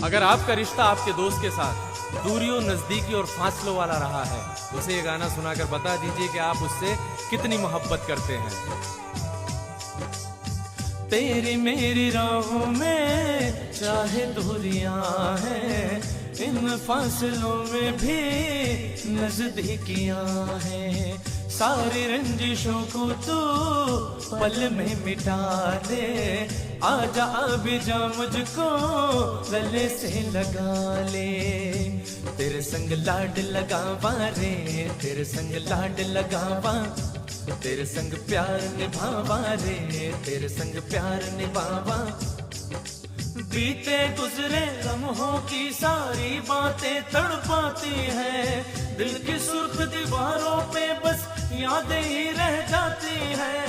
अगर आपका रिश्ता आपके दोस्त के साथ दूरियों, नजदीकी और फासलों वाला रहा है, उसे ये गाना सुनाकर बता दीजिए कि आप उससे कितनी मोहब्बत करते हैं। तेरी मेरी राहों में चाहे दूरियां हैं, इन फासलों में भी नजदीकियां हैं। सारी रंजिशों को तू पल में मिटा दे, आजा अभी जा मुझको गले से लगा ले। तेरे संग लाड लगावा रे, तेरे संग लाड लगावा, तेरे संग प्यार निभावा रे, तेरे संग प्यार निभावा। बीते गुजरे लम्हों की सारी बातें तड़पाती हैं, दिल की सुर्ख दीवारों पे बस यादें ही रह जाती हैं।